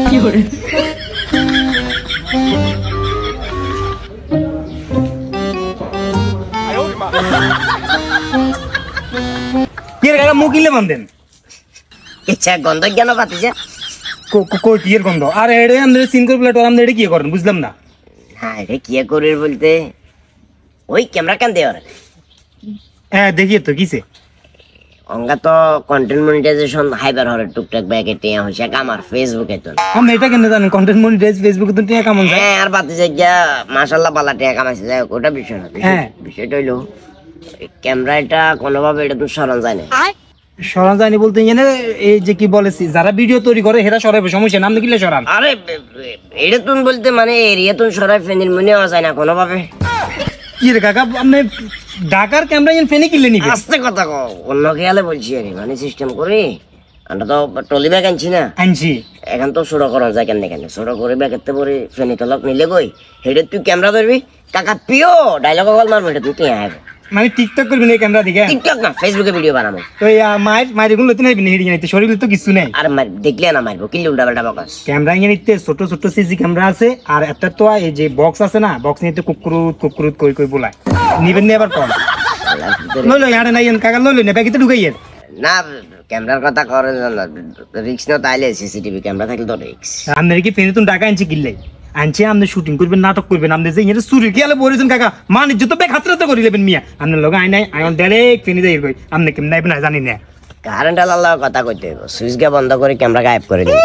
কি করে মুকিলে বান্ধেন ইচ্ছা গন্ধ কেন পাতিছে কোটির গন্ধ আর এড়ে আমাদের সিন করে প্লেট আমাদের এটা কি করেন বুঝলাম না। হ্যাঁ এটা কি করে বলতে ওই ক্যামেরা কেন দেওয়ার হ্যাঁ দেখিয়ে তো কিসে অঙ্গা তো কন্টেন্ট মনিটাইজেশন হাইবার হরে টুকটাক ব্যাকে টিয়া হইছে আমার ফেসবুকে তো আমি এটা কেন জানেন কন্টেন্ট মনিটাইজ ফেসবুকে তো টিয়া কেমন যায়। হ্যাঁ আর পাতিছে গিয়া মাশাআল্লাহ বালা টিয়া কামাইছে যাই হোক, ওটা বিষয় না। হ্যাঁ। বিষয়টা হইলো ক্যামেরাটা কোনোভাবে এটা তো সরান যায় না। সরান যায়নি বলতে এখানে এই যে কি বলেছি যারা ভিডিও তৈরি করে সেটা সরাবে সমস্যা নাম দেখিলে সরান। আরে এটা তুমি বলতে মানে এরিয়া তুমি সরাই ফেনির মনে হওয়া যায় না কোনোভাবে। কি রে কাকা আপনি ঢাকার ক্যামেরা এখানে ফেনে কিনলে নিবে আস্তে কথা কও অন্য খেয়ালে বলছি আরে মানে সিস্টেম করে আমরা তো টলি ব্যাগ আনছি না আনছি এখন তো ছোট করা যায় কেন কেন ছোট করে ব্যাগেতে পরে ফেনি তলক নিলে কই হেডে তুই ক্যামেরা ধরবি কাকা পিও ডায়লগ কল মারবো এটা তুই কে আইবো মানে টিকটক করবি না ক্যামেরা দিকে টিকটক না ফেসবুকে ভিডিও বানাবো তো মায়ের মায়ের এগুলো লতে নাইবি না হিড়ি নাইতে শরীরে তো কিছু নাই আর দেখলে না মারবো কিল্লি উল্টা পাল্টা বকাস ক্যামেরা এখানে নিতে ছোট ছোট সিসি ক্যামেরা আছে আর একটা তো এই যে বক্স আছে না বক্স নিতে কুকুরুত কুকুরুত কই কই বলায় নিবেন না এবার কল লইলো ইয়ারে নাই কাকা লইলো না ব্যাগিতে ঢুকাইয়ের না ক্যামেরার কথা করে রিক্স না তাইলে সিসিটিভি ক্যামেরা থাকলে তো রিক্স আপনার কি ফেনে তুমি টাকা আনছি কিনলে আনছি আপনি শুটিং করবেন নাটক করবেন আপনি যে এর চুরি কি আলে বলেছেন কাকা মান ইজ্জত ব্যাগ হাতরাতে করে নেবেন মিয়া আপনার লগে আই নাই আয়ন ডাইরেক্ট ফেনে যাই কই আপনি কেমন নাইবেন না জানি না কারেন্ট আল্লাহ কথা কইতে সুইচ গা বন্ধ করে ক্যামেরা গায়েব করে দিই